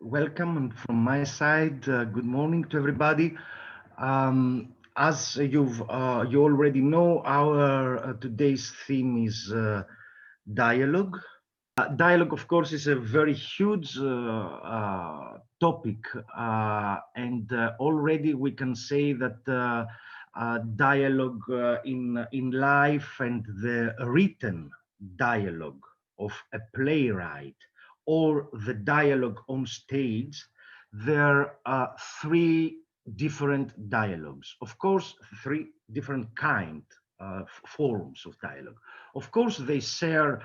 welcome and from my side. Good morning to everybody. As you already know, our today's theme is dialogue. Dialogue, of course, is a very huge topic, and already we can say that dialogue in life and the written dialogue of a playwright or the dialogue on stage, there are three different dialogues. Of course, three different forms of dialogue. Of course, they share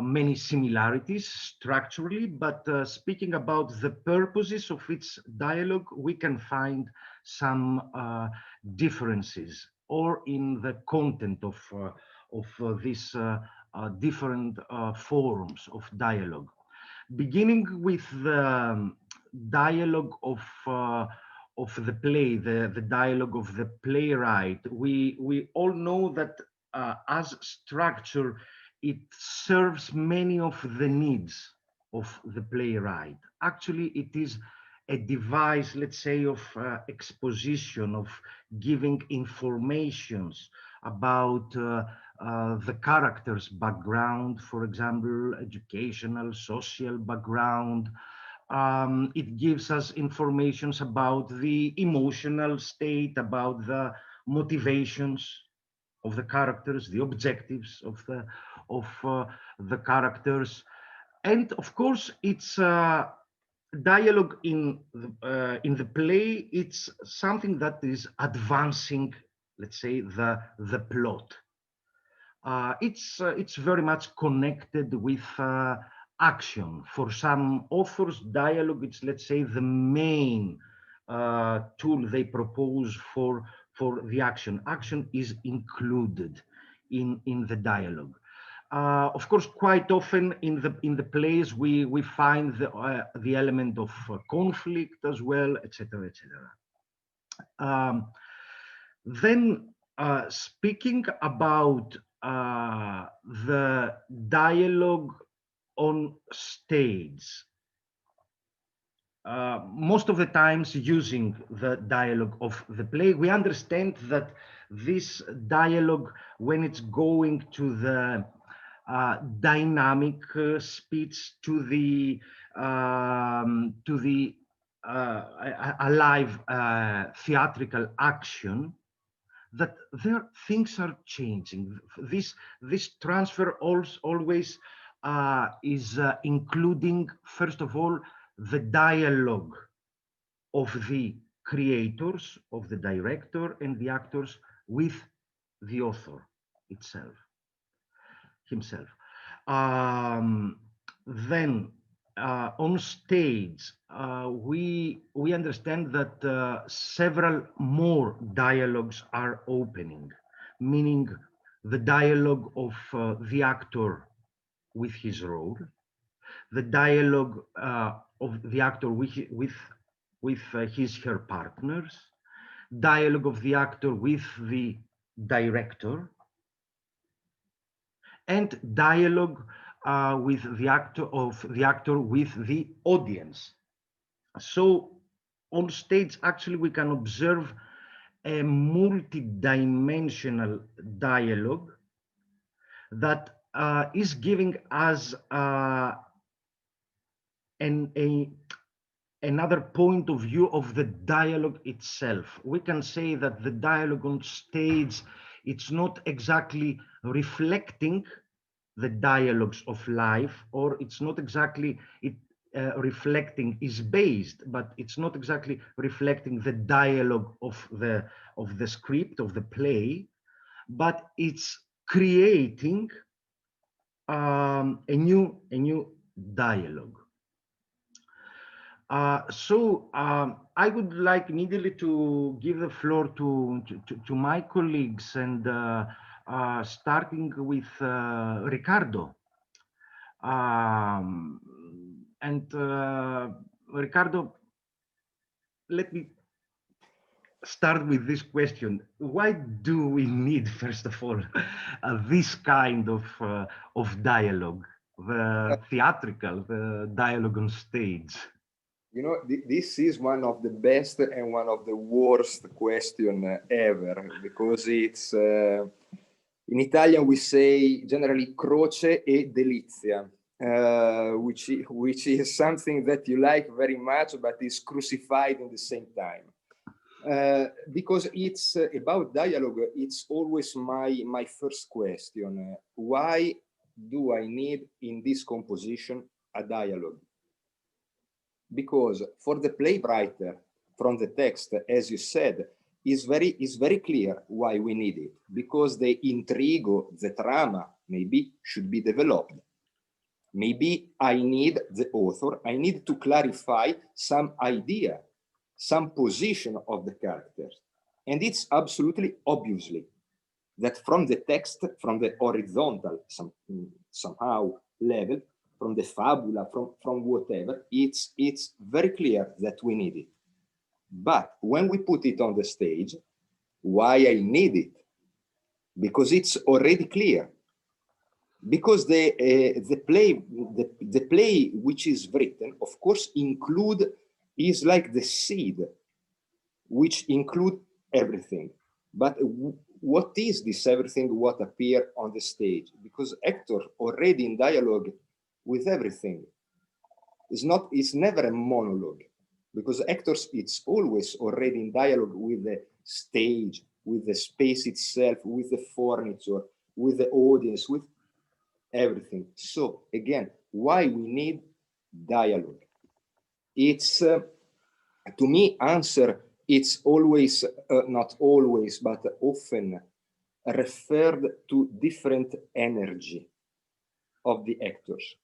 many similarities structurally, but speaking about the purposes of its dialogue, we can find some differences or in the content of these different forms of dialogue. Beginning with the dialogue of the play, the dialogue of the playwright, we all know that as structure, it serves many of the needs of the playwright. Actually, it is a device, let's say, of exposition, of giving informations about the character's background, for example, educational, social background. It gives us informations about the emotional state, about the motivations of the characters, the objectives of the characters, and of course, it's dialogue in the play. It's something that is advancing, let's say, the plot. It's very much connected with action. For some authors, dialogue, it's, let's say, the main tool they propose for the action. Action is included in the dialogue. Of course, quite often in the plays we find the element of conflict as well, etc., etc. Then, speaking about the dialogue on stage, most of the times using the dialogue of the play, we understand that this dialogue, when it's going to the dynamic speech, to the alive theatrical action, that there things are changing. This transfer always is including, first of all, the dialogue of the creators, of the director and the actors with the author himself. Then on stage, we understand that several more dialogues are opening, meaning the dialogue of the actor with his role, the dialogue of the actor with her partners, dialogue of the actor with the director, and dialogue with the actor with the audience. So on stage, actually, we can observe a multi-dimensional dialogue that is giving us another point of view of the dialogue itself. We can say that the dialogue on stage, it's not exactly reflecting the dialogues of life, or it's not exactly reflecting, is based, but it's not exactly reflecting the dialogue of the script, of the play, but it's creating a new dialogue. I would like immediately to give the floor to my colleagues, and starting with Riccardo. Riccardo, let me start with this question. Why do we need, first of all, this kind of dialogue the theatrical, the dialogue on stage? You know, this is one of the best and one of the worst question ever, because it's, in Italian we say generally croce e delizia, which is something that you like very much, but is crucified in the same time. Because it's about dialogue, it's always my first question. Why do I need in this composition a dialogue? Because for the playwright, from the text, as you said, is very clear why we need it. Because the intrigue, the drama, maybe should be developed. Maybe I need the author, I need to clarify some idea, some position of the characters. And it's absolutely obviously that from the text, from the horizontal somehow level, from the fabula, from whatever, it's very clear that we need it. But when we put it on the stage, why I need it? Because it's already clear. Because the play which is written, of course, is like the seed, which include everything. But what is this everything what appear on the stage? Because actor already in dialogue with everything. It's never a monologue, because actors, it's always already in dialogue with the stage, with the space itself, with the furniture, with the audience, with everything. So again, why we need dialogue? It's to me answer. It's always not always, but often referred to different energy of the actors.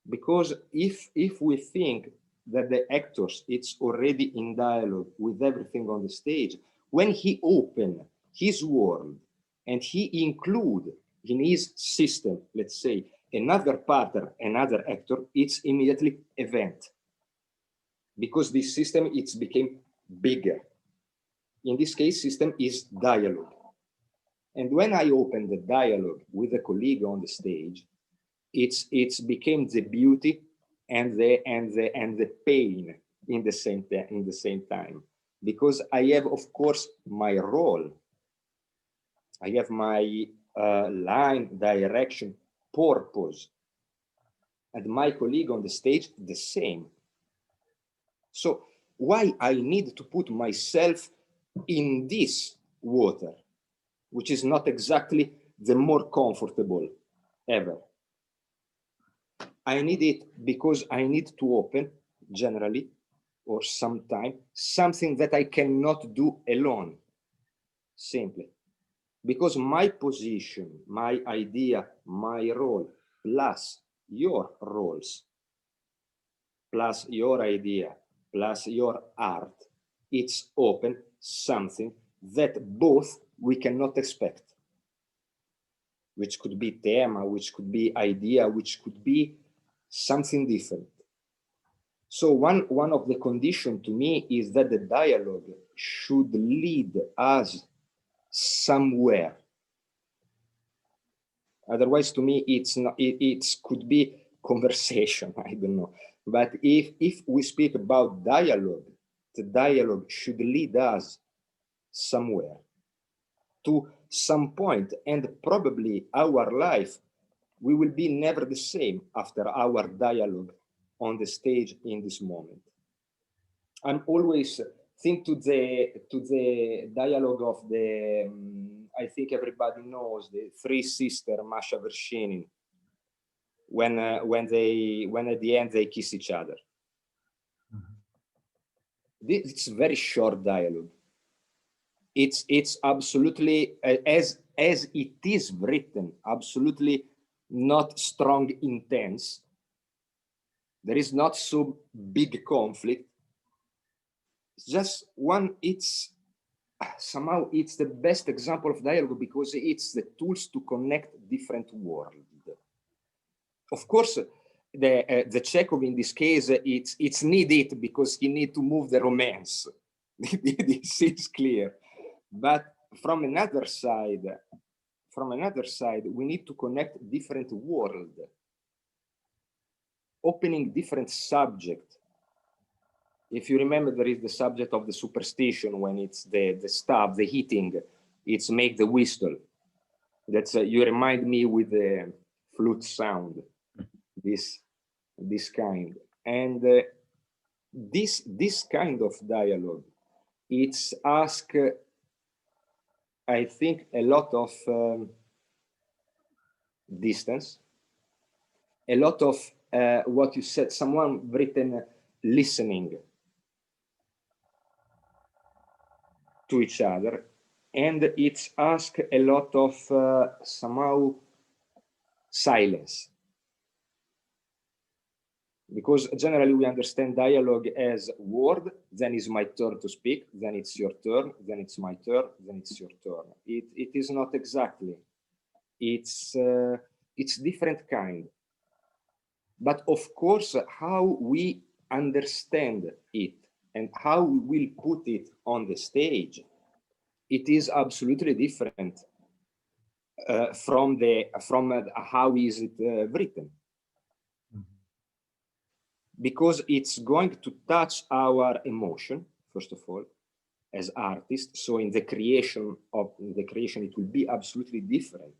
Because if we think that the actors, it's already in dialogue with everything on the stage, when he open his world and he include in his system, let's say, another partner, another actor, it's immediately event. Because this system, it's became bigger. In this case, system is dialogue. And when I open the dialogue with a colleague on the stage, it's became the beauty and the pain in the same time. Because I have, of course, my role. I have my line, direction, purpose. And my colleague on the stage, the same. So why I need to put myself in this water, which is not exactly the more comfortable ever. I need it because I need to open, generally, or sometime, something that I cannot do alone, simply. Because my position, my idea, my role, plus your roles, plus your idea, plus your art, it's open something that both we cannot expect, which could be thema, which could be idea, which could be something different. So one of the conditions to me is that the dialogue should lead us somewhere. Otherwise, to me, it could be conversation, I don't know. But if we speak about dialogue, the dialogue should lead us somewhere, to some point, and probably our life, we will be never the same after our dialogue on the stage in this moment. I'm always think to the dialogue of the, I think everybody knows, the three sisters, Masha Vershinin, when at the end they kiss each other. It's very short dialogue. It's absolutely, as it is written, absolutely not strong, intense. There is not so big conflict. It's just one, it's somehow it's the best example of dialogue because it's the tools to connect different worlds. Of course, the Chekhov in this case, it's needed because he need to move the romance. This is clear. But from another side, we need to connect different worlds. opening different subject. If you remember, there is the subject of the superstition when it's the stuff, the heating, it's make the whistle. That's you remind me with the flute sound, this kind. And this kind of dialogue, it's ask, I think, a lot of distance, a lot of what you said, someone written listening to each other, and it's ask a lot of somehow silence. Because generally we understand dialogue as word, then it's my turn to speak, then it's your turn, then it's my turn, then it's your turn. It is not exactly. It's different kind. But of course, how we understand it and how we will put it on the stage, it is absolutely different from how is it written. Because it's going to touch our emotion, first of all, as artists. So in the creation, it will be absolutely different.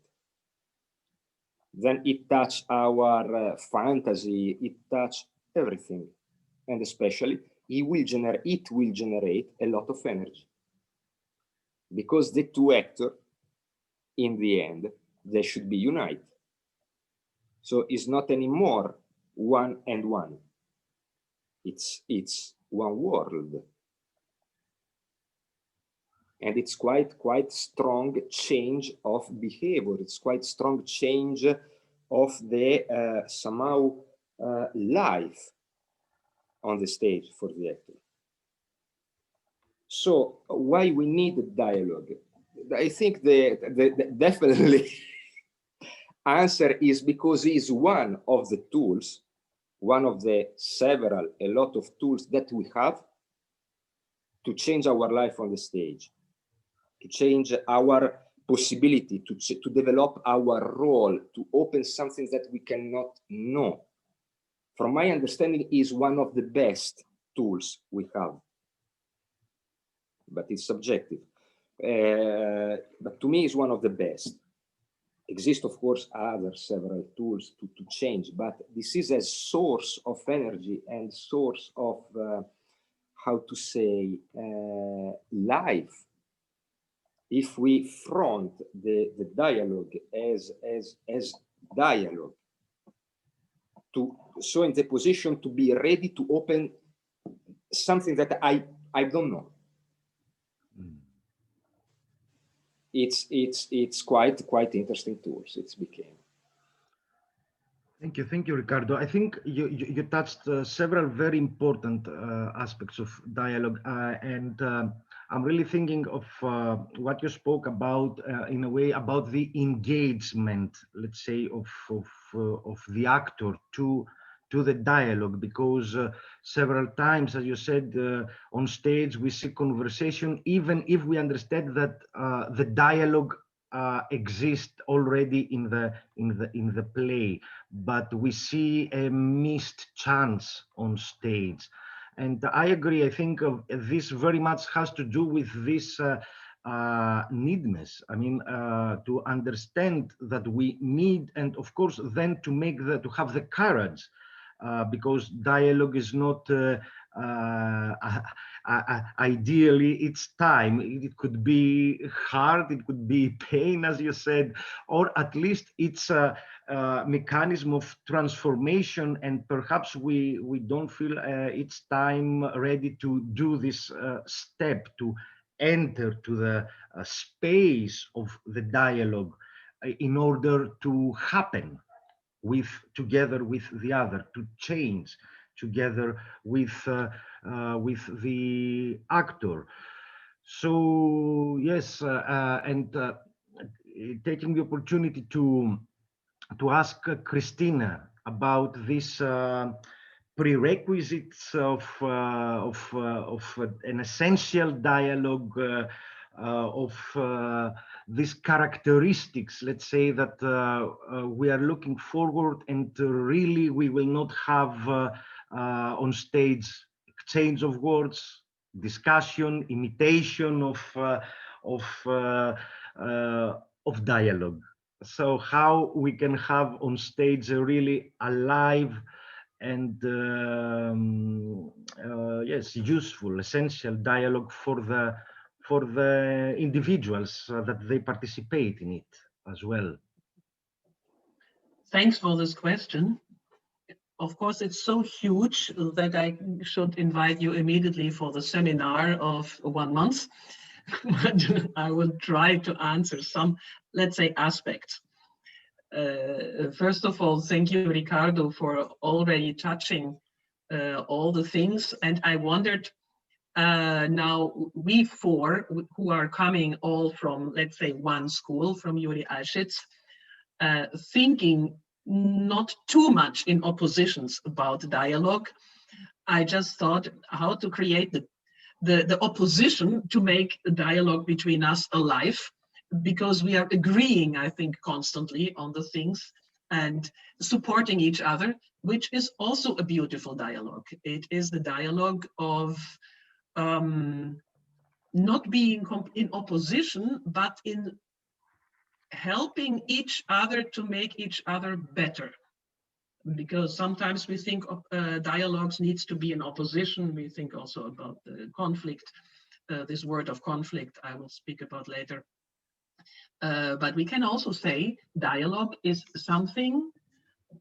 Then it touch our fantasy, it touch everything. And especially, it will generate a lot of energy. Because the two actors, in the end, they should be united. So it's not anymore one and one. It's one world, and it's quite strong change of behavior. It's quite strong change of the somehow life on the stage for the actor. So why we need dialogue? I think the definitely answer is because it's one of the tools, one of the a lot of tools that we have to change our life on the stage, to change our possibility, to develop our role, to open something that we cannot know. From my understanding, is one of the best tools we have, but it's subjective. But to me, it's one of the best. Exist, of course, other several tools to change, but this is a source of energy and source of, how to say, life. If we front the dialogue as dialogue, so in the position to be ready to open something that I don't know. It's quite interesting tools. It's became. Thank you, Riccardo. I think you touched several very important aspects of dialogue, and I'm really thinking of what you spoke about in a way about the engagement, let's say, of the actor to the dialogue, because several times, as you said, on stage we see conversation, even if we understand that the dialogue exists already in the play, but we see a missed chance on stage. And I agree. I think this very much has to do with this needness. I mean, to understand that we need, and of course, then to have the courage. Because dialogue is not ideally it's time. It could be hard, it could be pain, as you said, or at least it's a mechanism of transformation, and perhaps we don't feel it's time ready to do this step, to enter to the space of the dialogue in order to happen together with the other, to change together with the actor. So yes, and taking the opportunity to ask Christina about this prerequisites of an essential dialogue these characteristics, let's say, that we are looking forward, and really we will not have on stage exchange of words, discussion, imitation of uh, of dialogue. So how we can have on stage a really alive and yes, useful, essential dialogue for the individuals that they participate in it as well. Thanks for this question. Of course, it's so huge that I should invite you immediately for the seminar of 1 month, but I will try to answer some, let's say, aspects. First of all, thank you, Riccardo, for already touching all the things. And I wondered, now we four who are coming all from, let's say, one school, from Jurij Alschitz, thinking not too much in oppositions about dialogue. I just thought how to create the opposition to make a dialogue between us alive, because we are agreeing, I think, constantly on the things and supporting each other, which is also a beautiful dialogue. It is the dialogue of not being in opposition, but in helping each other to make each other better. Because sometimes we think dialogues needs to be in opposition. We think also about the conflict, this word of conflict I will speak about later. But we can also say dialogue is something,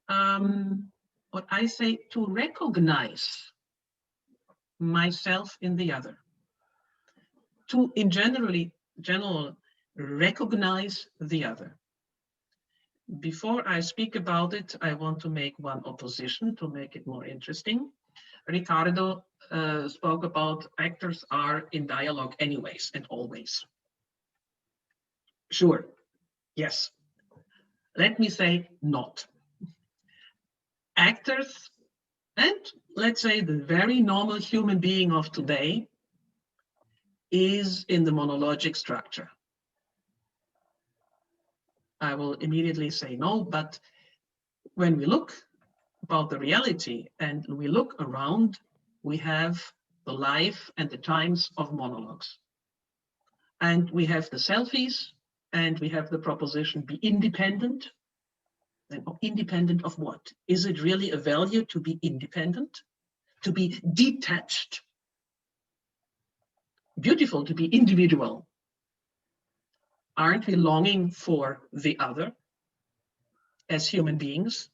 what I say, to recognize myself in the other. To, in general, recognize the other. Before I speak about it, I want to make one opposition to make it more interesting. Riccardo spoke about actors are in dialogue anyways and always. Sure, yes. Let me say not. Actors, and let's say the very normal human being of today, is in the monologic structure. I will immediately say no, but when we look about the reality and we look around, we have the life and the times of monologues. And we have the selfies, and we have the proposition be independent. And independent of what? Is it really a value to be independent? To be detached? Beautiful to be individual. Aren't we longing for the other as human beings?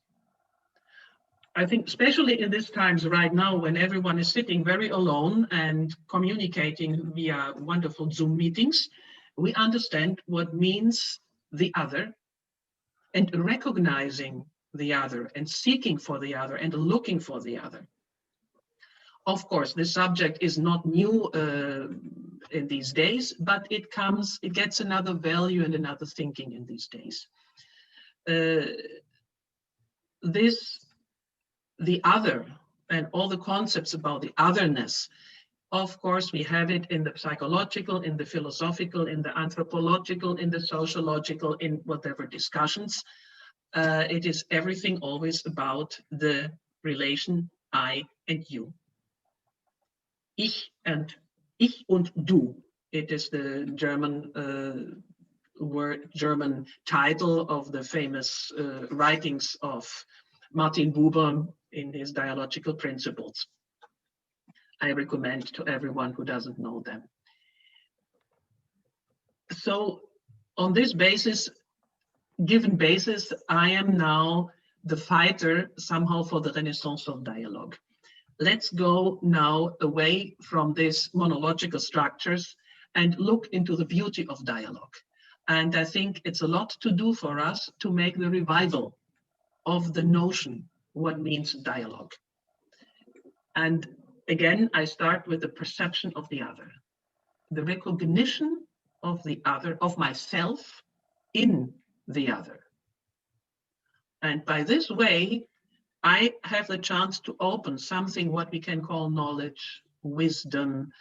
I think especially in these times right now, when everyone is sitting very alone and communicating via wonderful Zoom meetings, we understand what means the other, and recognizing the other and seeking for the other and looking for the other. Of course, this subject is not new in these days, but it gets another value and another thinking in these days. The other and all the concepts about the otherness, of course, we have it in the psychological, in the philosophical, in the anthropological, in the sociological, in whatever discussions. It is everything always about the relation I and you. Ich und du. It is the German German title of the famous writings of Martin Buber in his dialogical principles. I recommend to everyone who doesn't know them. So on this basis, given basis, I am now the fighter somehow for the renaissance of dialogue. Let's go now away from these monological structures and look into the beauty of dialogue. And I think it's a lot to do for us to make the revival of the notion what means dialogue. And again, I start with the perception of the other, the recognition of the other, of myself in the other. And by this way, I have the chance to open something what we can call knowledge, wisdom,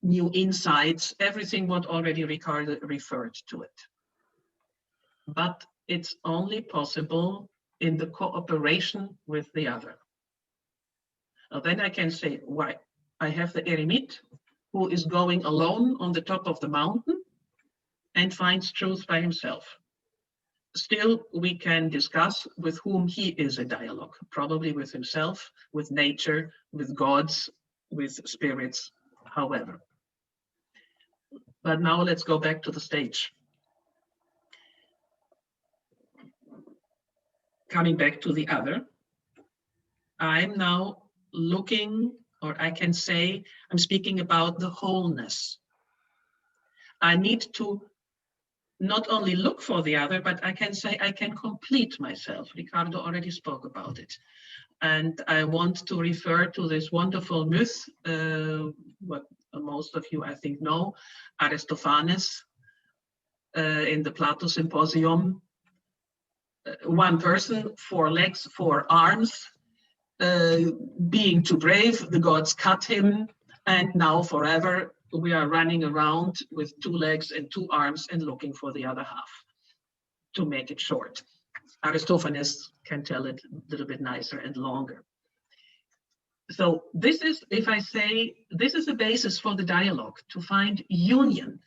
new insights, everything what already Riccardo referred to it. But it's only possible in the cooperation with the other. Now then I can say, why? I have the eremit who is going alone on the top of the mountain and finds truth by himself. Still, we can discuss with whom he is a dialogue, probably with himself, with nature, with gods, with spirits, however. But now let's go back to the stage. Coming back to the other, I'm now looking, or I can say, I'm speaking about the wholeness. I need to not only look for the other, but I can say I can complete myself. Riccardo already spoke about it. And I want to refer to this wonderful myth, what most of you I think know, Aristophanes in the Plato Symposium. One person, 4 legs, 4 arms, being too brave, the gods cut him, and now forever we are running around with 2 legs and 2 arms and looking for the other half, to make it short. Aristophanes can tell it a little bit nicer and longer. So this is, if I say, this is the basis for the dialogue, to find union,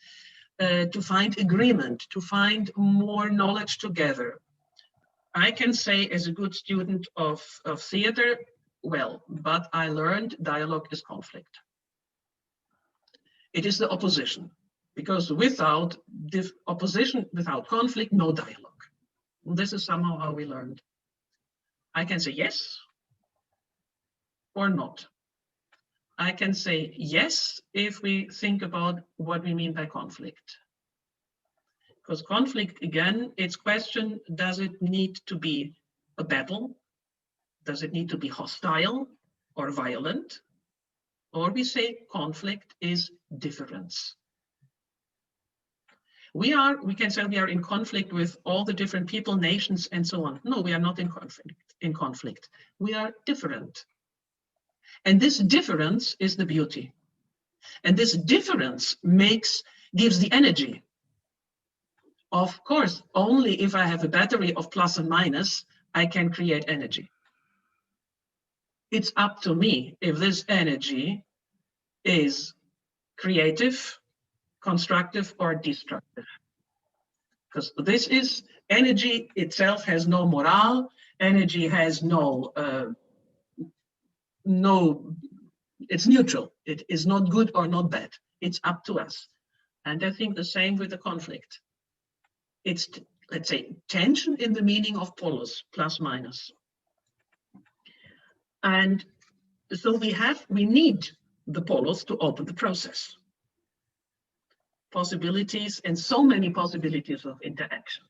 to find agreement, to find more knowledge together. I can say as a good student of theater, well, but I learned dialogue is conflict. It is the opposition, because without the opposition, without conflict, no dialogue. This is somehow how we learned. I can say yes or not. I can say yes if we think about what we mean by conflict. Because conflict, again, it's question, does it need to be a battle? Does it need to be hostile or violent? Or we say conflict is difference. We can say we are in conflict with all the different people, nations, and so on. No, we are not in conflict. We are different. And this difference is the beauty. And this difference gives the energy. Of course, only if I have a battery of plus and minus, I can create energy. It's up to me if this energy is creative, constructive, or destructive. Because this is, energy itself has no morale, energy has no, it's neutral. It is not good or not bad. It's up to us. And I think the same with the conflict. It's, let's say, tension in the meaning of polos, plus minus. And so we need the polos to open the process. Possibilities, and so many possibilities of interaction.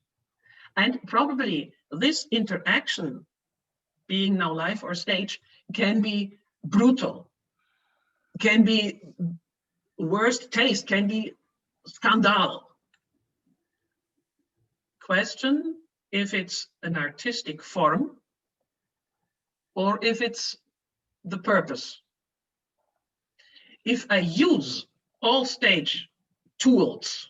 And probably this interaction, being now live or stage, can be brutal, can be worst taste, can be scandal. Question if it's an artistic form or if it's the purpose. If I use all stage tools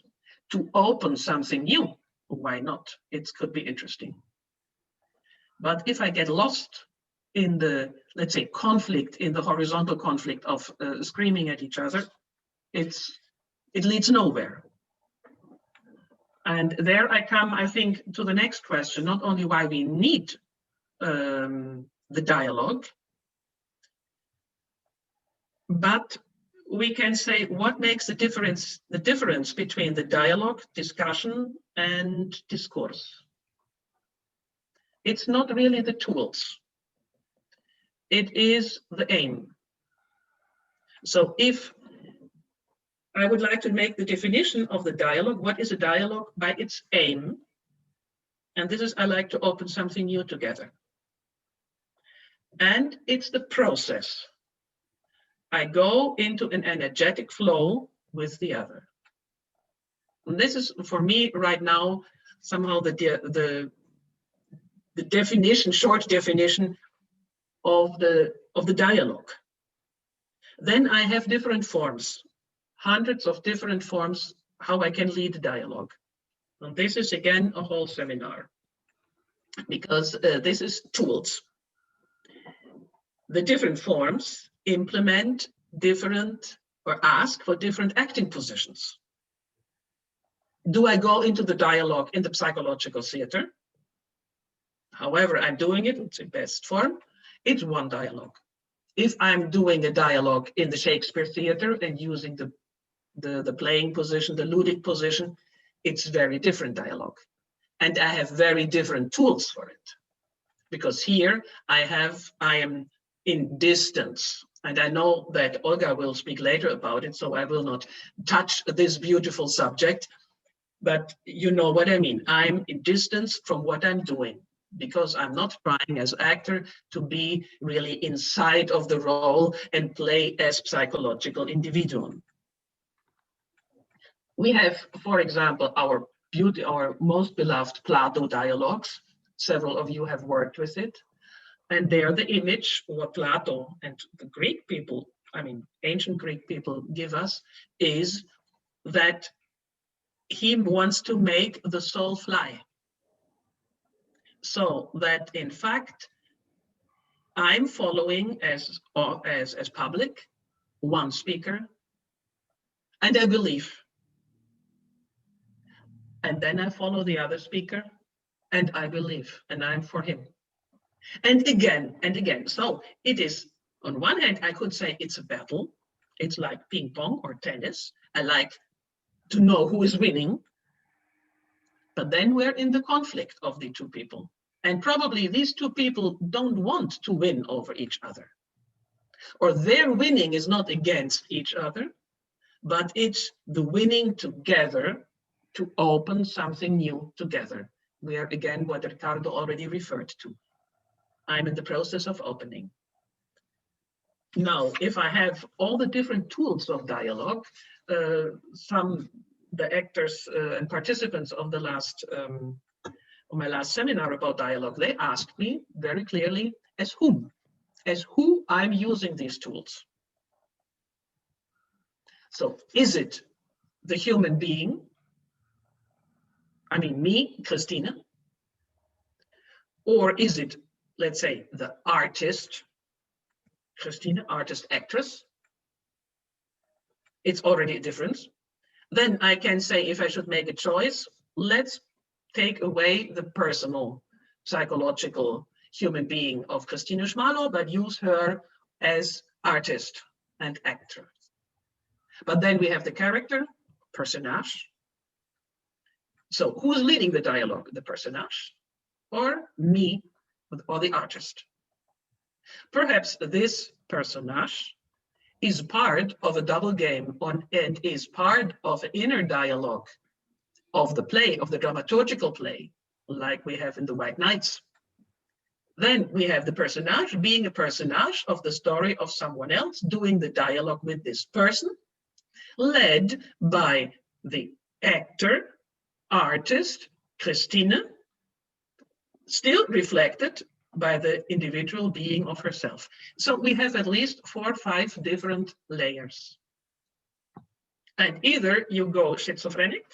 to open something new, why not? It could be interesting. But if I get lost in the, let's say, conflict, in the horizontal conflict of screaming at each other, it leads nowhere. And there I come, I think, to the next question, not only why we need the dialogue, but we can say what makes the difference between the dialogue, discussion, and discourse. It's not really the tools. It is the aim. So if I would like to make the definition of the dialogue, what is a dialogue? By its aim. And this is, I like to open something new together. And it's the process. I go into an energetic flow with the other. And this is, for me right now, somehow the definition, short definition of the dialogue. Then I have different forms. hundreds of different forms how I can lead dialogue. And this is again a whole seminar, because this is tools. The different forms implement different or ask for different acting positions. Do I go into the dialogue in the psychological theater? However I'm doing it, it's in best form, it's one dialogue. If I'm doing a dialogue in the Shakespeare theater and using the playing position, the ludic position, it's very different dialogue. And I have very different tools for it. Because here I am in distance. And I know that Olga will speak later about it, so I will not touch this beautiful subject, but you know what I mean. I'm in distance from what I'm doing, because I'm not trying as actor to be really inside of the role and play as psychological individuum. We have, for example, our most beloved Plato dialogues. Several of you have worked with it. And there the image, what Plato and the Greek people, I mean, ancient Greek people give us, is that he wants to make the soul fly. So that in fact, I'm following as public, one speaker, and I believe. And then I follow the other speaker, and I believe, and I'm for him. And again and again. So it is, on one hand, I could say it's a battle. It's like ping pong or tennis. I like to know who is winning. But then we're in the conflict of the two people. And probably these two people don't want to win over each other. Or their winning is not against each other, but it's the winning together to open something new together. We are again what Riccardo already referred to. I'm in the process of opening. Now, if I have all the different tools of dialogue, the actors and participants of the my last seminar about dialogue, they asked me very clearly as whom I'm using these tools. So is it the human being? I mean, me, Christina? Or is it, let's say, the artist, Christina, artist, actress? It's already a difference. Then I can say, if I should make a choice, let's take away the personal, psychological human being of Christina Schmalor, but use her as artist and actress. But then we have the character, personnage. So who's leading the dialogue, the personnage or me or the artist? Perhaps this personnage is part of a double game and is part of an inner dialogue of the play, of the dramaturgical play, like we have in the White Knights. Then we have the personnage being a personnage of the story of someone else, doing the dialogue with this person, led by the actor, artist, Christina, still reflected by the individual being of herself. So we have at least 4 or 5 different layers. And either you go schizophrenic,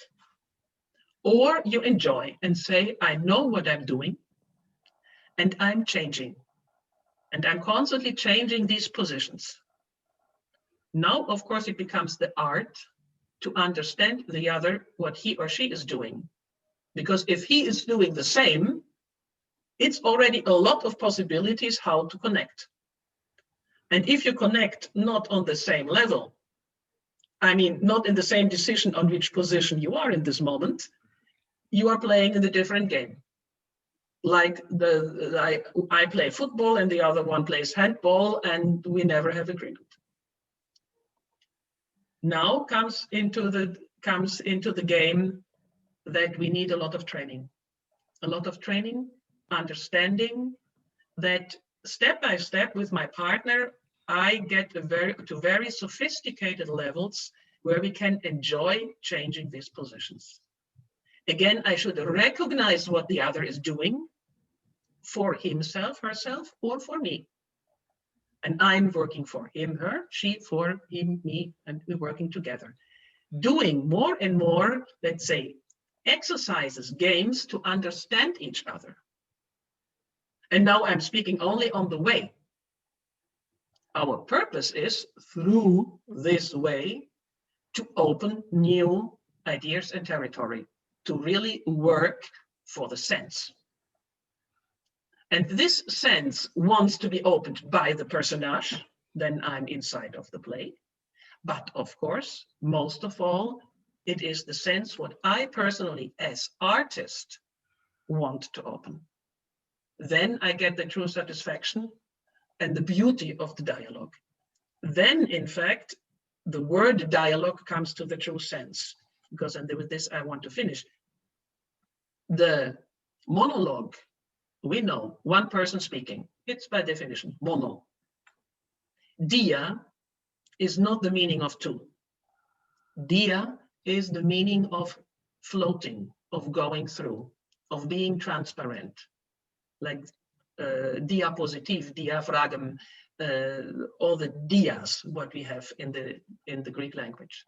or you enjoy and say, I know what I'm doing, and I'm changing. And I'm constantly changing these positions. Now, of course, it becomes the art to understand the other, what he or she is doing. Because if he is doing the same, it's already a lot of possibilities how to connect. And if you connect not on the same level, I mean, not in the same decision on which position you are in this moment, you are playing in a different game. Like I play football and the other one plays handball and we never have agreement. Now comes into the game that we need a lot of training. A lot of training, understanding that step by step with my partner, I get to very sophisticated levels where we can enjoy changing these positions. Again, I should recognize what the other is doing for himself, herself, or for me. And I'm working for him, her, she for him, me, and we're working together. Doing more and more, let's say, exercises, games to understand each other. And now I'm speaking only on the way. Our purpose is, through this way, to open new ideas and territory, to really work for the sense. And this sense wants to be opened by the personage, then I'm inside of the play. But of course, most of all, it is the sense what I personally, as artist, want to open. Then I get the true satisfaction and the beauty of the dialogue. Then, in fact, the word dialogue comes to the true sense. Because, and with this I want to finish. The monologue, we know, one person speaking, it's by definition mono. Dia is not the meaning of two. Dia is the meaning of floating, of going through, of being transparent, like diapositive, diaphragm, all the dias, what we have in the Greek language.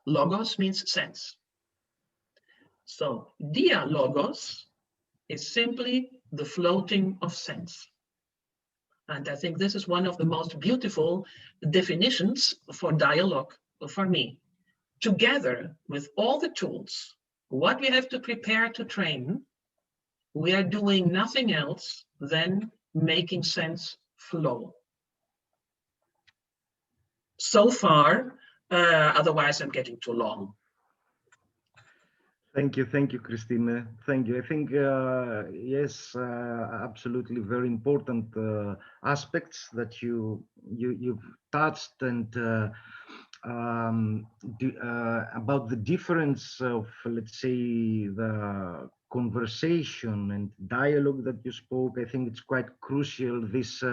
Logos means sense. So dialogos is simply the floating of sense. And I think this is one of the most beautiful definitions for dialogue for me. Together with all the tools, what we have to prepare to train, we are doing nothing else than making sense flow. So far, otherwise I'm getting too long. Thank you, Christine. Thank you. I think, yes, absolutely very important aspects that you've touched, and about the difference of, let's say, the conversation and dialogue that you spoke. I think it's quite crucial, this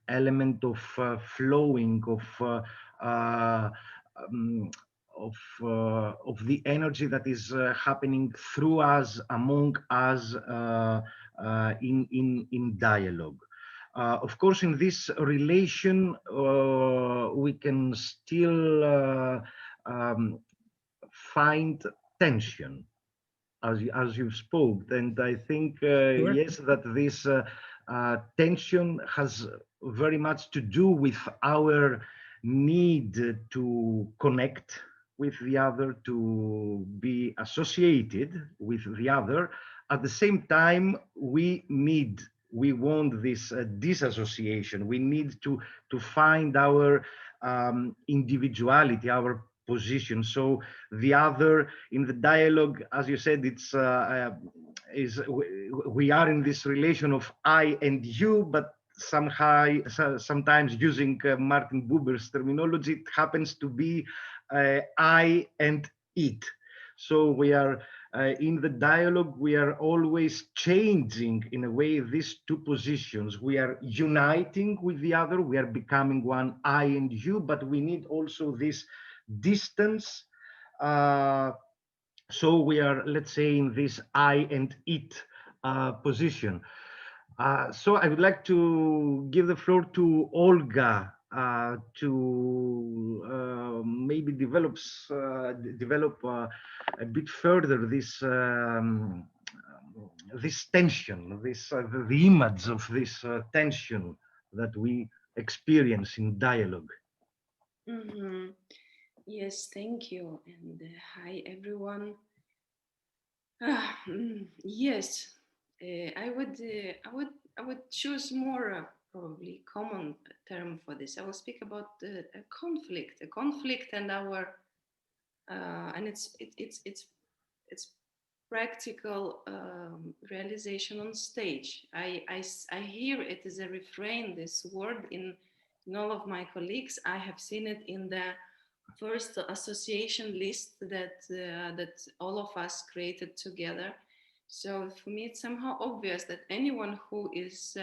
element of flowing, of the energy that is happening through us, among us, in dialogue. Of course, in this relation, we can still find tension, as you spoke, and I think Sure. yes, that this tension has very much to do with our need to connect with the other, to be associated with the other. At the same time, we want this disassociation. We need to find our individuality, our position. So the other in the dialogue, as you said, it's we are in this relation of I and you, but somehow, sometimes using Martin Buber's terminology, it happens to be I and it. So we are in the dialogue, we are always changing in a way these two positions. We are uniting with the other, we are becoming one, I and you, but we need also this distance. So we are, let's say, in this I and it position. So I would like to give the floor to Olga to maybe develop a bit further this this tension, this the image of this tension that we experience in dialogue. Mm-hmm. Yes, thank you, and hi everyone. Yes, I would choose more probably common term for this. I will speak about a conflict, and our and it's practical realization on stage. I hear it as a refrain, this word in all of my colleagues. I have seen it in the first association list that all of us created together. So for me, it's somehow obvious that anyone who is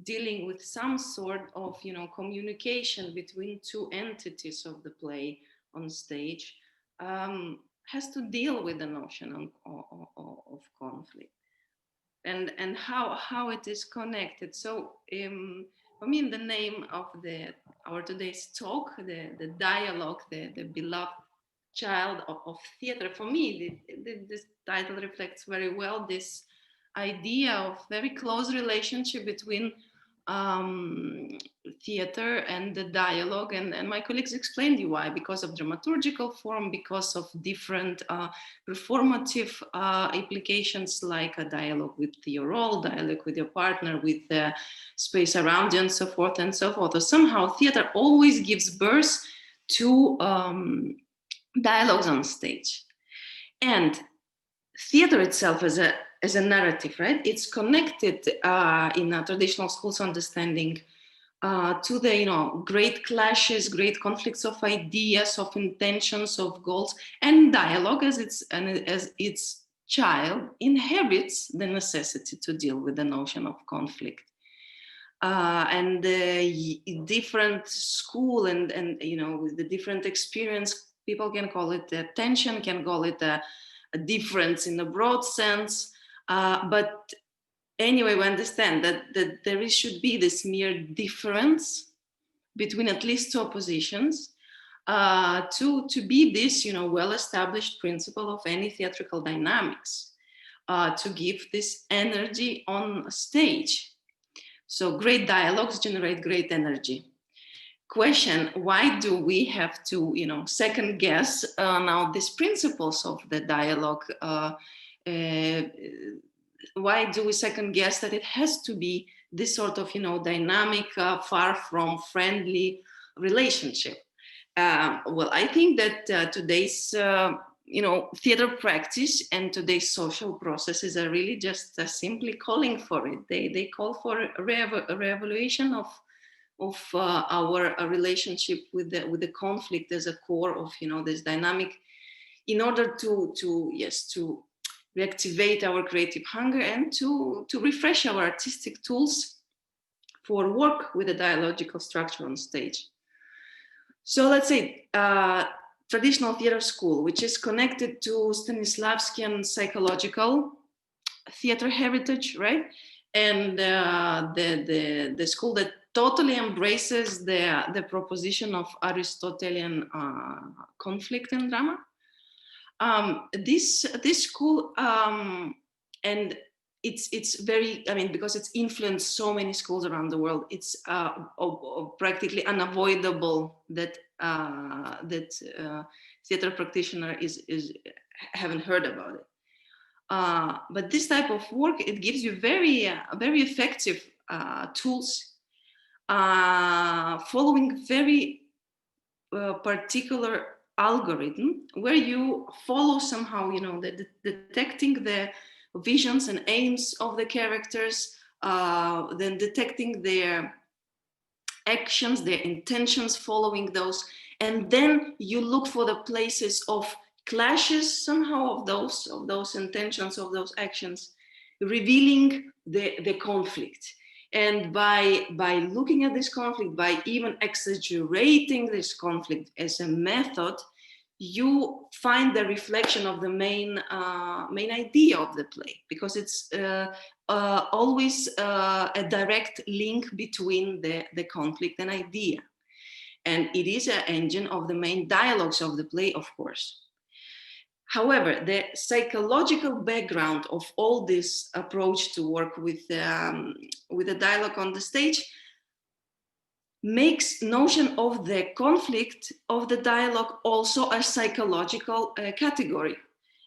dealing with some sort of communication between two entities of the play on stage has to deal with the notion of conflict and how it is connected. So for me, in the name of our today's talk, the dialogue, the beloved child of theater, for me, this title reflects very well this idea of very close relationship between theater and the dialogue, and my colleagues explained you why, because of dramaturgical form, because of different performative applications, like a dialogue with your role, dialogue with your partner, with the space around you, and so forth and so forth. So somehow theater always gives birth to dialogues on stage. And theater itself as a narrative, right? It's connected in a traditional school's understanding to the great clashes, great conflicts of ideas, of intentions, of goals, and dialogue as its child inhabits the necessity to deal with the notion of conflict. And the different school and with the different experience, people can call it a tension, can call it a difference in a broad sense, but anyway, we understand that there should be this mere difference between at least two oppositions to be this well-established principle of any theatrical dynamics, to give this energy on stage. So great dialogues generate great energy. Question, why do we have to second guess now these principles of the dialogue? Why do we second guess that it has to be this sort of dynamic, far from friendly relationship? Well, I think that today's theater practice and today's social processes are really just simply calling for it. They call for a reevaluation of our relationship with the conflict as a core of this dynamic, in order to reactivate our creative hunger and to refresh our artistic tools for work with a dialogical structure on stage. So let's say traditional theater school, which is connected to Stanislavskian psychological theater heritage, right? And the school that totally embraces the proposition of Aristotelian conflict and drama. This school, and it's very, because it's influenced so many schools around the world, it's practically unavoidable that theater practitioner haven't heard about it. But this type of work, it gives you very effective tools, following very particular algorithm, where you follow somehow, detecting the visions and aims of the characters, then detecting their actions, their intentions, following those, and then you look for the places of clashes somehow of those intentions, of those actions, revealing the conflict. And by looking at this conflict, by even exaggerating this conflict as a method, you find the reflection of the main idea of the play, because it's always a direct link between the conflict and idea. And it is an engine of the main dialogues of the play, of course. However, the psychological background of all this approach to work with the dialogue on the stage makes notion of the conflict of the dialogue also a psychological category.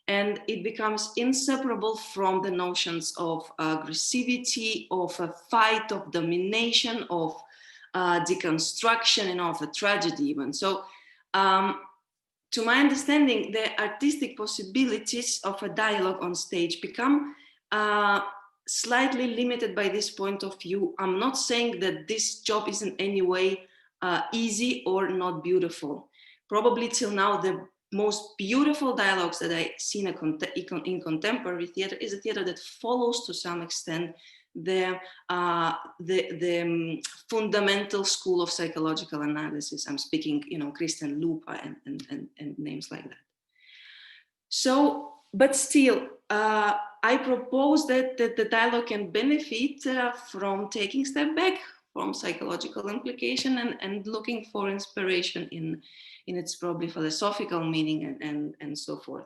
And it becomes inseparable from the notions of aggressivity, of a fight, of domination, of deconstruction, and of a tragedy even. So, to my understanding, the artistic possibilities of a dialogue on stage become slightly limited by this point of view. I'm not saying that this job is in any way easy or not beautiful. Probably till now, the most beautiful dialogues that I've seen in contemporary theater is a theater that follows to some extent the fundamental school of psychological analysis. I'm speaking, Christian Lupa and names like that. So, but still, I propose that the dialogue can benefit from taking a step back from psychological implication and looking for inspiration in its probably philosophical meaning and so forth.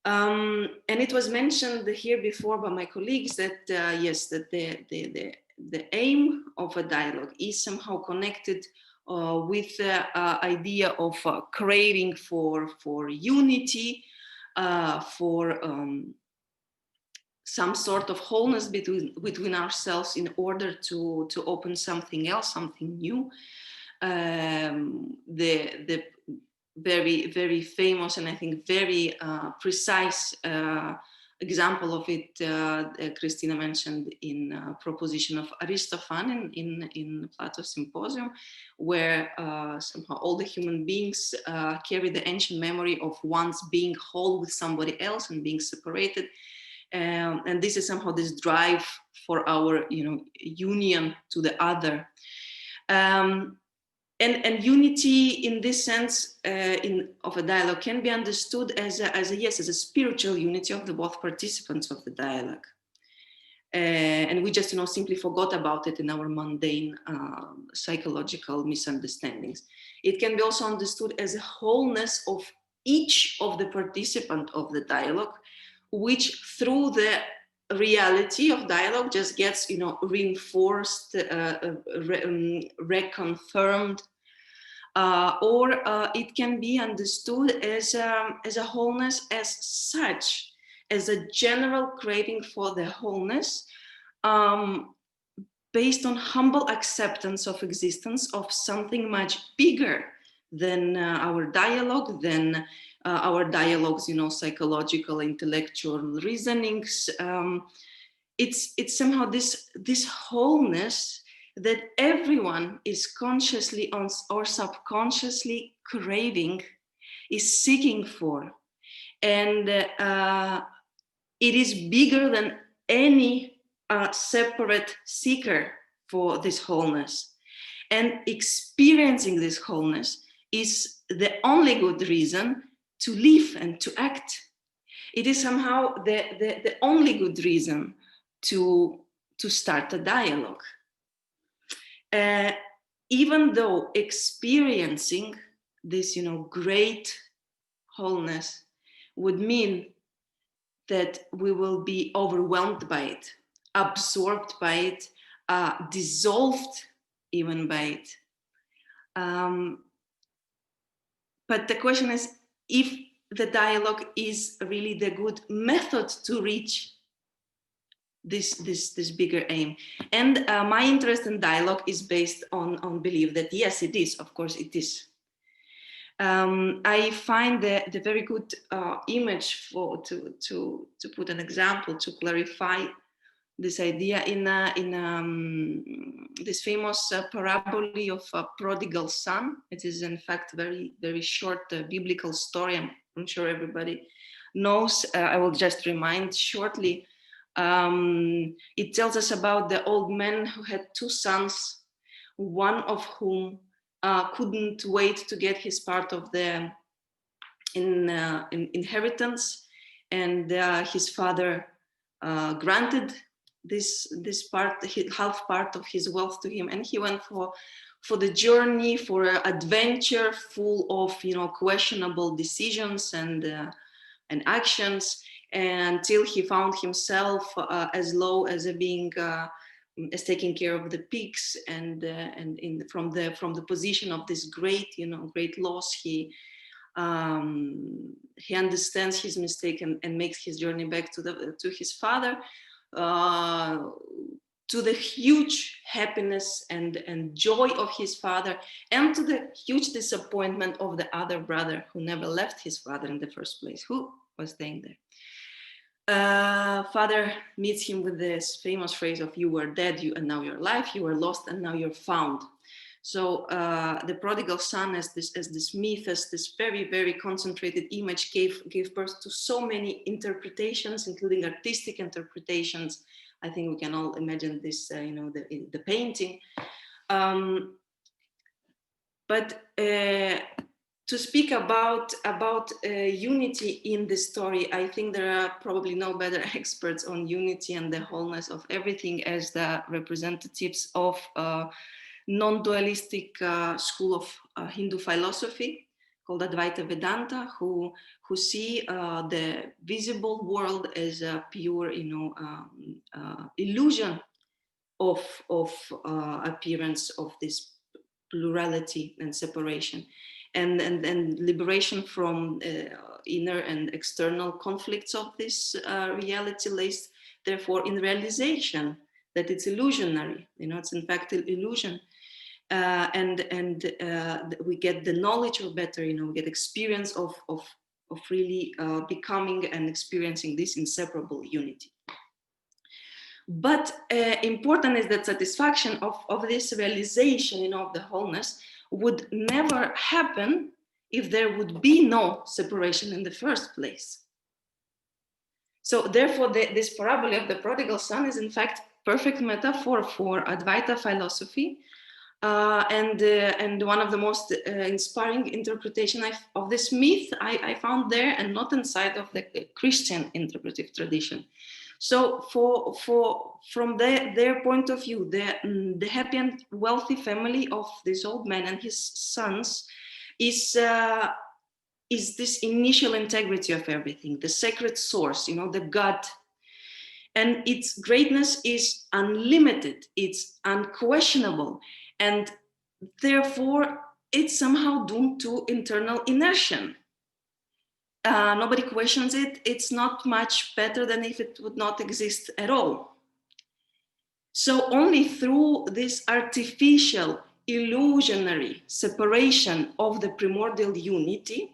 And it was mentioned here before by my colleagues that yes, that the aim of a dialogue is somehow connected with the idea of craving for unity, for some sort of wholeness between ourselves in order to open something else, something new. The very, very famous and I think very precise example of it, Christina mentioned in proposition of Aristophanes in Plato's Symposium, where somehow all the human beings carry the ancient memory of once being whole with somebody else and being separated. And this is somehow this drive for our, union to the other. And unity in this sense of a dialogue can be understood as a spiritual unity of the both participants of the dialogue. And we just simply forgot about it in our mundane psychological misunderstandings. It can be also understood as a wholeness of each of the participant of the dialogue, which through the reality of dialogue just gets reinforced, reconfirmed, or it can be understood as a wholeness as such, as a general craving for the wholeness, based on humble acceptance of existence of something much bigger than our dialogue, than our dialogues, psychological, intellectual reasonings. It's somehow this wholeness that everyone is consciously or subconsciously craving, is seeking for. And it is bigger than any separate seeker for this wholeness. And experiencing this wholeness is the only good reason to live and to act. It is somehow the only good reason to start a dialogue. Even though experiencing this, great wholeness would mean that we will be overwhelmed by it, absorbed by it, dissolved even by it. But the question is, if the dialogue is really the good method to reach this bigger aim. And my interest in dialogue is based on belief that yes, it is, of course it is. I find the very good image to put an example to clarify this idea in this famous parabola of a prodigal son. It is in fact very, very short biblical story. I'm sure everybody knows. I will just remind shortly. It tells us about the old man who had two sons, one of whom couldn't wait to get his part of the inheritance, and his father granted this part, half part of his wealth to him, and he went for the journey, for an adventure full of questionable decisions and actions, until he found himself as low as being as taking care of the pigs, and from the position of this great loss, he understands his mistake and makes his journey back to his father, to the huge happiness and joy of his father, and to the huge disappointment of the other brother who never left his father in the first place, who was staying there. Father meets him with this famous phrase of, "You were dead, and now you're alive. You were lost, and now you're found." So the prodigal son, as this myth, as this very, very concentrated image, gave birth to so many interpretations, including artistic interpretations. I think we can all imagine this, the painting. But to speak about unity in the story, I think there are probably no better experts on unity and the wholeness of everything as the representatives of non-dualistic school of Hindu philosophy called Advaita Vedanta, who see the visible world as a pure, illusion of appearance of this plurality and separation, and liberation from inner and external conflicts of this reality lays therefore in realization that it's illusionary. It's in fact an illusion. And we get the knowledge, or better, we get experience of really becoming and experiencing this inseparable unity. But important is that satisfaction of this realization, of the wholeness would never happen if there would be no separation in the first place. So therefore, this parabola of the prodigal son is in fact perfect metaphor for Advaita philosophy. And one of the most inspiring interpretation of this myth I found there, and not inside of the Christian interpretive tradition. So from their point of view, the happy and wealthy family of this old man and his sons is this initial integrity of everything, the sacred source, the God. And its greatness is unlimited, it's unquestionable, and therefore it's somehow doomed to internal inertia. Nobody questions it. It's not much better than if it would not exist at all. So only through this artificial, illusionary separation of the primordial unity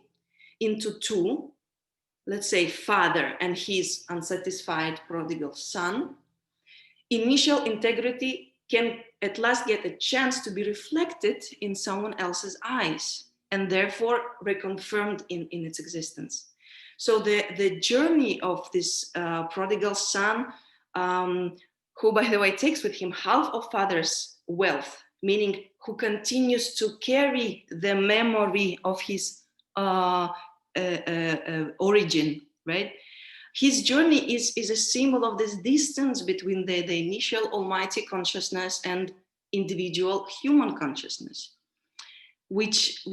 into two, let's say father and his unsatisfied prodigal son, initial integrity can at last get a chance to be reflected in someone else's eyes, and therefore reconfirmed in its existence. So the journey of this prodigal son, who, by the way, takes with him half of father's wealth, meaning who continues to carry the memory of his origin, right? His journey is a symbol of this distance between the initial almighty consciousness and individual human consciousness, which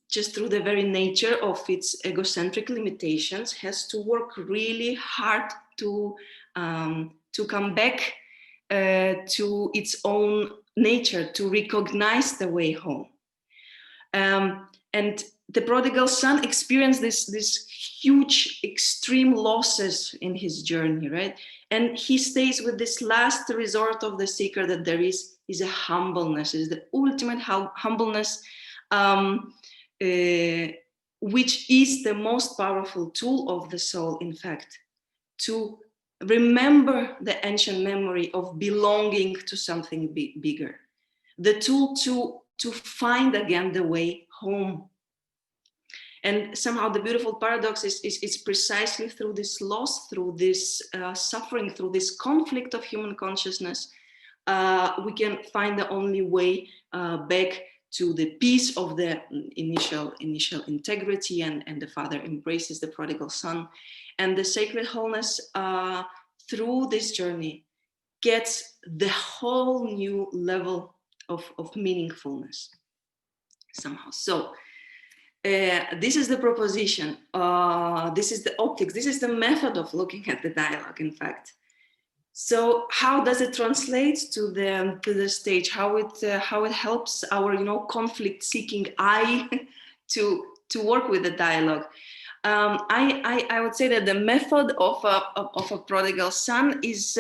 just through the very nature of its egocentric limitations has to work really hard to come back to its own nature, to recognize the way home. And the prodigal son experienced this huge, extreme losses in his journey, right? And he stays with this last resort of the seeker that there is a humbleness, is the ultimate humbleness, which is the most powerful tool of the soul, in fact, to remember the ancient memory of belonging to something bigger, the tool to find again the way home. And somehow the beautiful paradox is precisely through this loss, through this suffering, through this conflict of human consciousness, we can find the only way back to the peace of the initial integrity, and the father embraces the prodigal son. And the sacred wholeness through this journey gets the whole new level of meaningfulness somehow. So this is the proposition, this is the optics, this is the method of looking at the dialogue, in fact. So how does it translate to the stage? How it helps our conflict-seeking eye to work with the dialogue? I would say that the method of a prodigal son is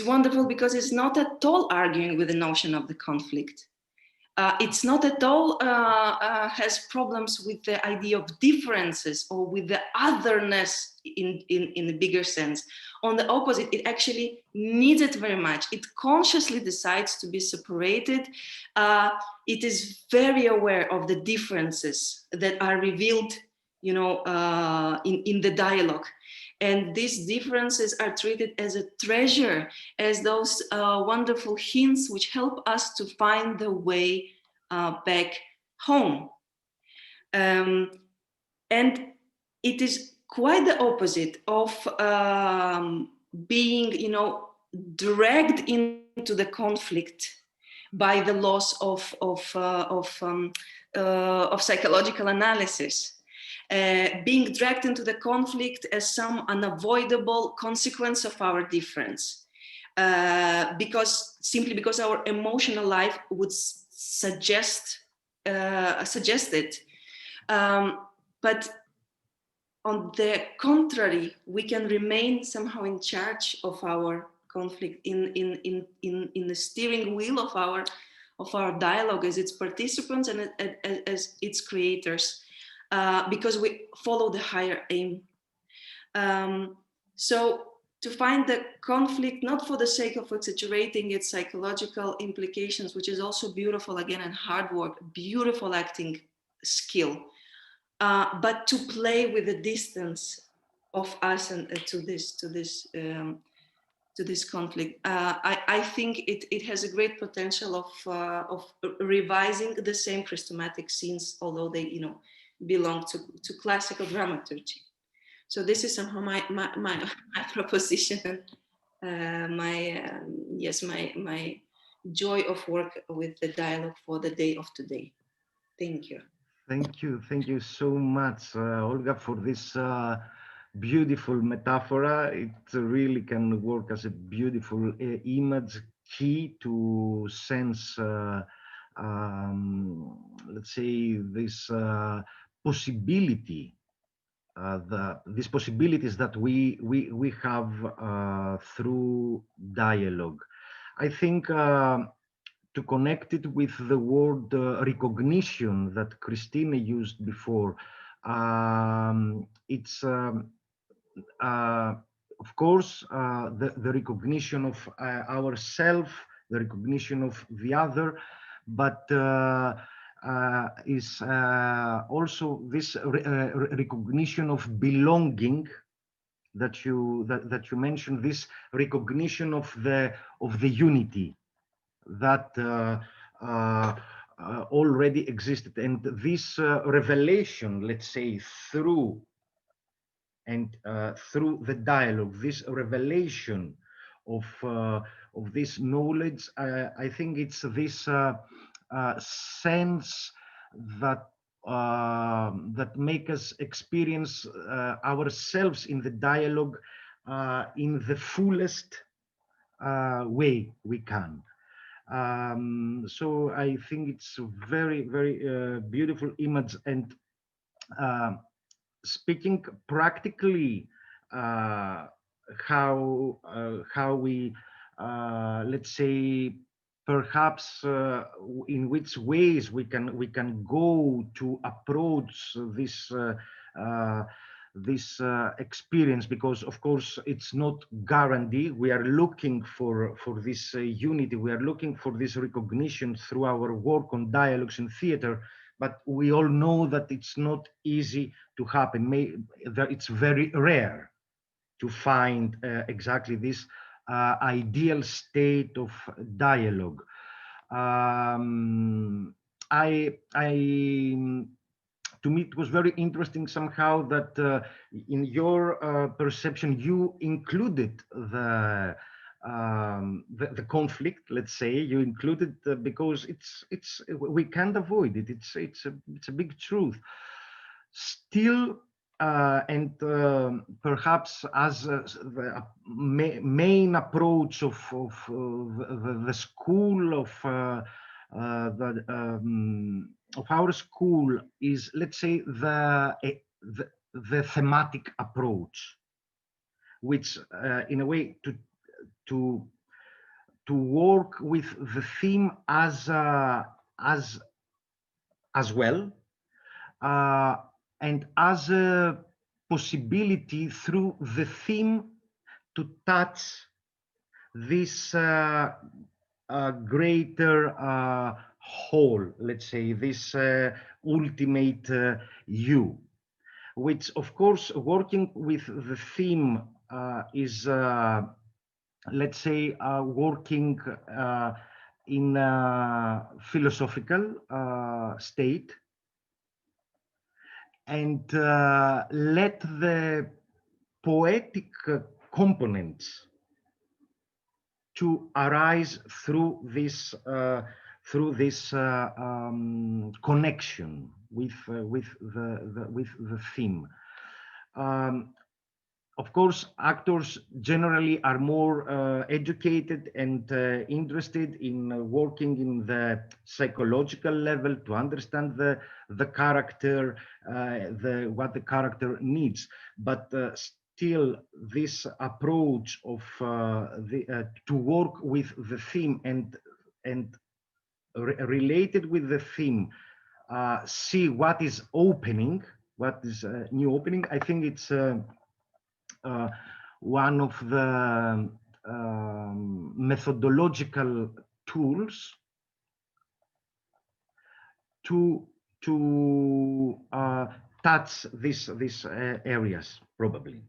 wonderful, because it's not at all arguing with the notion of the conflict. It's not at all has problems with the idea of differences or with the otherness in a bigger sense. On the opposite, it actually needs it very much. It consciously decides to be separated. It is very aware of the differences that are revealed, in the dialogue. And these differences are treated as a treasure, as those wonderful hints which help us to find the way back home. And it is quite the opposite of being, dragged into the conflict by the loss of psychological analysis. Being dragged into the conflict as some unavoidable consequence of our difference, simply because our emotional life would suggest it. But on the contrary, we can remain somehow in charge of our conflict, in the steering wheel of our dialogue as its participants and as its creators, because we follow the higher aim. So to find the conflict, not for the sake of exaggerating its psychological implications, which is also beautiful again and hard work, beautiful acting skill, but to play with the distance of us and to this conflict. I think it has a great potential of revising the same Christomatic scenes, although they belong to classical dramaturgy. So this is somehow my proposition, my joy of work with the dialogue for the day of today. Thank you. Thank you so much, Olga, for this beautiful metaphor. It really can work as a beautiful image, key to sense, let's say, this possibility. These possibilities that we have through dialogue. I think to connect it with the word recognition that Christina used before, it's of course the recognition of ourself, the recognition of the other, but is also this recognition of belonging that you mentioned, this recognition of the unity that already existed, and this revelation, let's say, through the dialogue, this revelation of this knowledge, I think it's this sense that that make us experience ourselves in the dialogue in the fullest way we can. So I think it's a very, very beautiful image. And speaking practically, how we, let's say, perhaps in which ways we can go to approach this experience, because of course it's not guaranteed. We are looking for this unity, we are looking for this recognition through our work on dialogues in theater, but we all know that it's not easy to happen. It's very rare to find exactly this ideal state of dialogue. To me, it was very interesting somehow that in your perception, you included the conflict. Let's say you included because we can't avoid it. It's a big truth. Still, and perhaps as the main approach of the school of our school is, let's say, the thematic approach, which in a way to work with the theme as well, and as a possibility through the theme to touch this greater whole, let's say, this ultimate you, which of course working with the theme is, let's say, working in a philosophical state, and let the poetic components to arise through this connection with the theme. Of course, actors generally are more educated and interested in working in the psychological level to understand the character, what the character needs. But still, this approach of to work with the theme and related with the theme, see what is opening, what is new opening. I think it's one of the methodological tools to touch these areas, probably.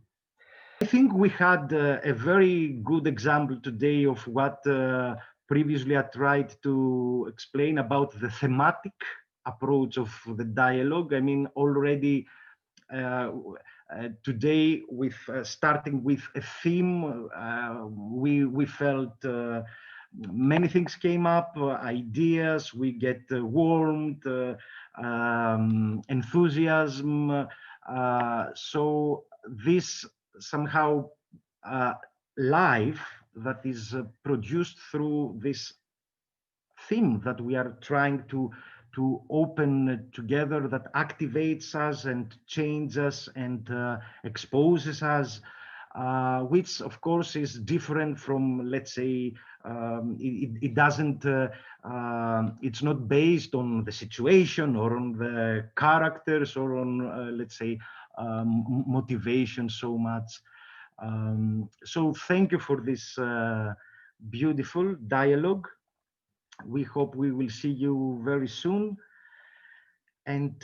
I think we had a very good example today of what previously I tried to explain about the thematic approach of the dialogue. I mean, already today, with starting with a theme, we felt many things came up, ideas, we get warmed, enthusiasm. So this somehow life that is produced through this theme that we are trying to open together, that activates us and changes us and exposes us, which of course is different from, let's say, it doesn't, it's not based on the situation or on the characters or on, let's say, motivation so much. So thank you for this beautiful dialogue. We hope we will see you very soon. And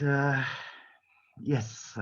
yes.